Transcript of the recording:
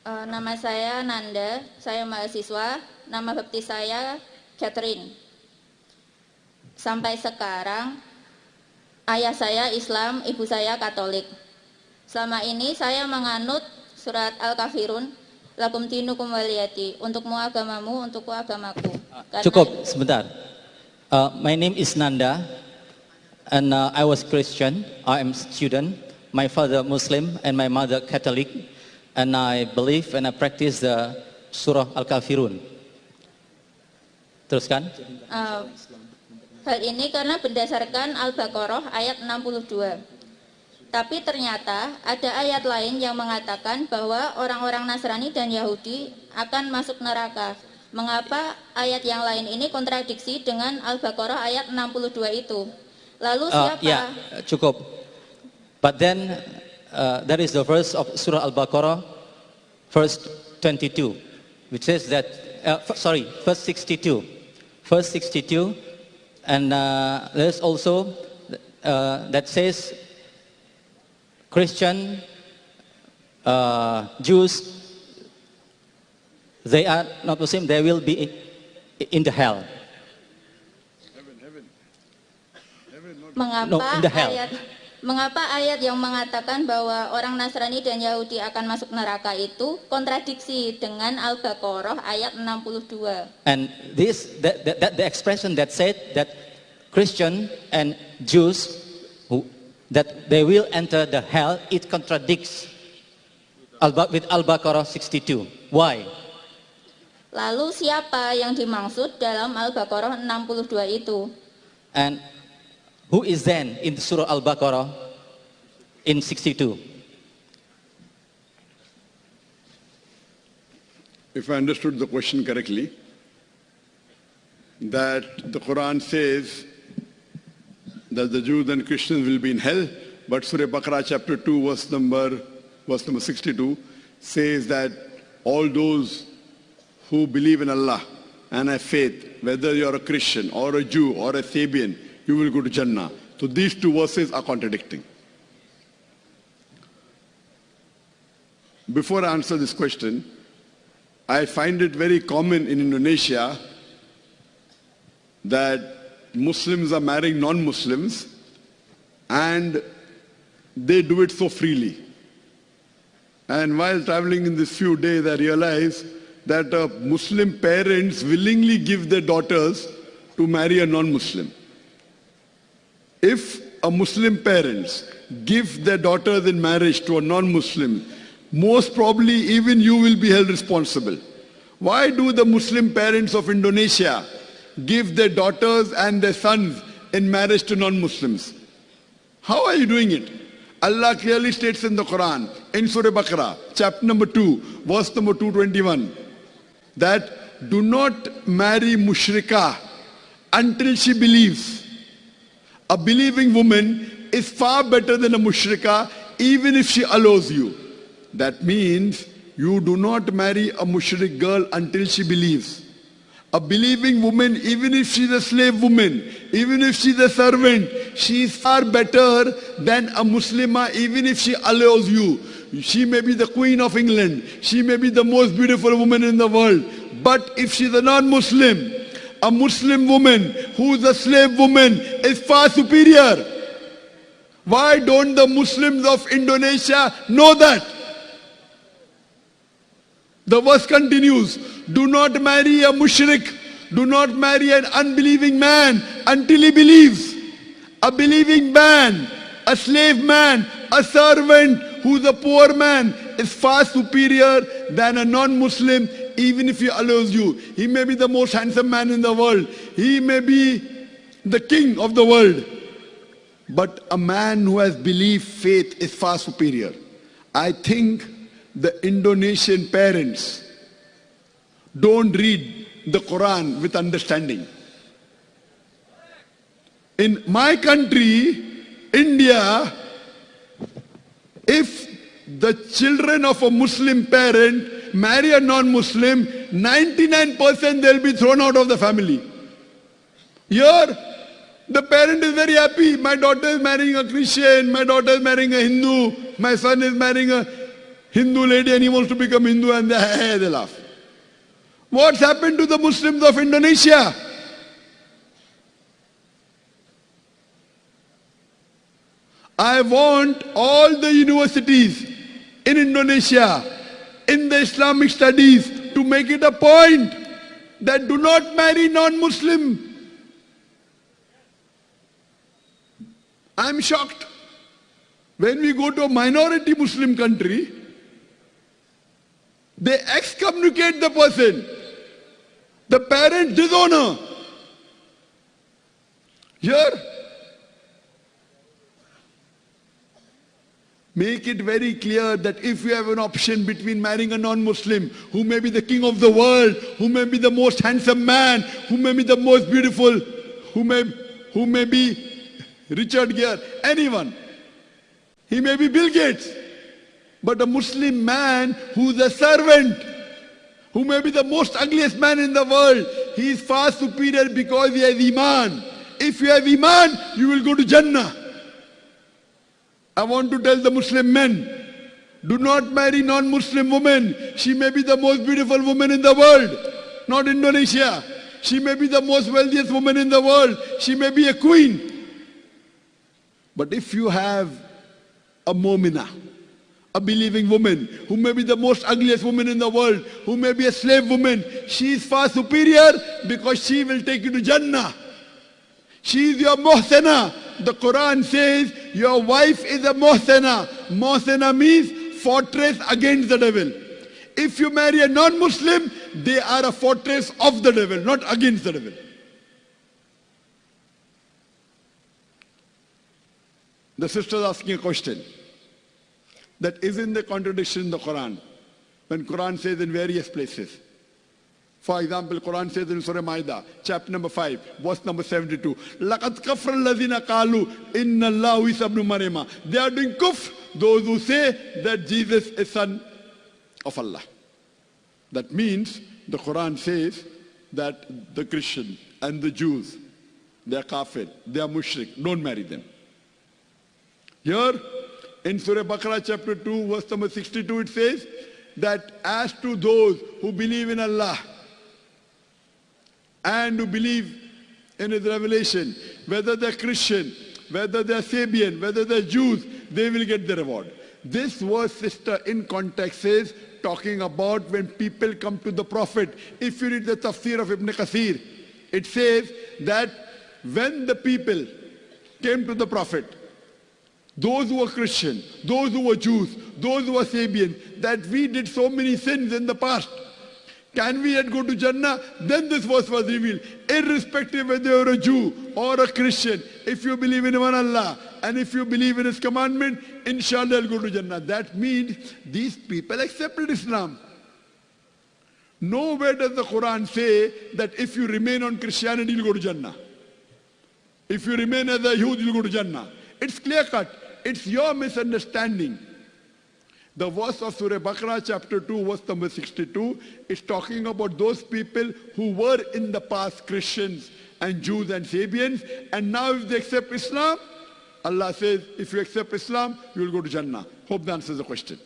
Nama saya Nanda, saya mahasiswa, nama baptis saya Catherine. Sampai sekarang, ayah saya Islam, ibu saya Katolik. Selama ini saya menganut surat Al-Kafirun, lakum dinukum waliyati, untukmu agamamu, untukku agamaku. Cukup, sebentar. My name is Nanda, and I was Christian. I am student. My father Muslim and my mother Catholic. And I believe and I practice the surah Al-Kafirun. Teruskan. Hal ini karena berdasarkan Al-Baqarah ayat 62. Tapi ternyata ada ayat lain yang mengatakan bahwa orang-orang Nasrani dan Yahudi akan masuk neraka. Mengapa ayat yang lain ini kontradiksi dengan Al-Baqarah ayat 62 itu? Lalu siapa? Ya, cukup. But then there is the verse of Surah Al-Baqarah, verse 22, which says that, verse 62. Verse 62, and there's also that says Christian, Jews, they are not Muslim, they will be in the hell. Mengapa ayat yang mengatakan bahwa orang Nasrani dan Yahudi akan masuk neraka itu kontradiksi dengan Al-Baqarah ayat 62? And the expression that said that Christian and Jews that they will enter the hell, it contradicts with Al-Baqarah 62. Why? Lalu siapa yang dimaksud dalam Al-Baqarah 62 itu? And who is then in Surah Al-Baqarah in 62? If I understood the question correctly, that the Quran says that the Jews and Christians will be in hell, but Surah Baqarah chapter 2 verse number 62 says that all those who believe in Allah and have faith, whether you are a Christian or a Jew or a Sabian, you will go to Jannah. So these two verses are contradicting. Before I answer this question, I find it very common in Indonesia that Muslims are marrying non-Muslims and they do it so freely. And while traveling in these few days, I realized that Muslim parents willingly give their daughters to marry a non-Muslim. If a Muslim parents give their daughters in marriage to a non-Muslim, most probably even you will be held responsible. Why do the Muslim parents of Indonesia give their daughters and their sons in marriage to non-Muslims? How are you doing it? Allah clearly states in the Quran, in Surah Baqarah, chapter number 2, verse number 221, that do not marry mushrikah until she believes. A believing woman is far better than a mushrikah, even if she allows you. That means you do not marry a mushrik girl until she believes. A believing woman, even if she's a slave woman, even if she's a servant, she is far better than a Muslimah, even if she allows you. She may be the Queen of England, she may be the most beautiful woman in the world, but if she's a non-Muslim, a Muslim woman who is a slave woman is far superior. Why don't the Muslims of Indonesia know that? The verse continues, do not marry a mushrik, do not marry an unbelieving man until he believes. A believing man, a slave man, a servant who is a poor man is far superior than a non-Muslim, even if he allows you. He may be the most handsome man in the world. He may be the king of the world. But a man who has belief, faith is far superior. I think the Indonesian parents don't read the Quran with understanding. In my country, India, if the children of a Muslim parent marry a non-Muslim, 99% they'll be thrown out of the family. Here, the parent is very happy. My daughter is marrying a Christian, my daughter is marrying a Hindu, my son is marrying a... Hindu lady and he wants to become Hindu and they laugh. What's happened to the Muslims of Indonesia? I want all the universities in Indonesia, in the Islamic studies, to make it a point that do not marry non-Muslim. I'm shocked. When we go to a minority Muslim country, they excommunicate the person. The parents dishonor. Here, make it very clear that if you have an option between marrying a non-Muslim, who may be the king of the world, who may be the most handsome man, who may be the most beautiful, who may be Richard Gere, anyone. He may be Bill Gates. But a Muslim man who's a servant, who may be the most ugliest man in the world, he is far superior because he has Iman. If you have Iman, you will go to Jannah. I want to tell the Muslim men, do not marry non-Muslim women. She may be the most beautiful woman in the world, not Indonesia. She may be the most wealthiest woman in the world. She may be a queen. But if you have a mu'mina, a believing woman, who may be the most ugliest woman in the world, who may be a slave woman, she is far superior because she will take you to Jannah. She is your muhsana. The Quran says your wife is a muhsana. Muhsana means fortress against the devil. If you marry a non-Muslim, they are a fortress of the devil, not against the devil. The sister is asking a question. That isn't the contradiction in the Quran. When Quran says in various places. For example, Quran says in Surah Maida, chapter number 5, verse number 72. لَقَدْ كَفْرَ الَّذِينَ قَالُوا إِنَّ اللَّهُ عِيسَى ابْنُ مَرْيَمَ. They are doing kufr, those who say that Jesus is son of Allah. That means the Quran says that the Christian and the Jews, they are kafir, they are mushrik, don't marry them. Here, in Surah Baqarah chapter 2, verse number 62, it says that as to those who believe in Allah and who believe in His revelation, whether they're Christian, whether they're Sabian, whether they're Jews, they will get the reward. This verse, sister, in context says, talking about when people come to the Prophet. If you read the tafsir of Ibn Kathir, it says that when the people came to the Prophet, those who were Christian, those who were Jews, those who were Sabian, that we did so many sins in the past. Can we yet go to Jannah? Then this verse was revealed. Irrespective whether you're a Jew or a Christian, if you believe in one Allah and if you believe in His commandment, inshallah you'll go to Jannah. That means these people accepted Islam. Nowhere does the Quran say that if you remain on Christianity, you'll go to Jannah. If you remain as a Yahud, you'll go to Jannah. It's clear cut. It's your misunderstanding. The verse of Surah Baqarah chapter 2 verse number 62 is talking about those people who were in the past Christians and Jews and Sabians, and now if they accept Islam, Allah says if you accept Islam, you will go to Jannah. Hope that answers the question.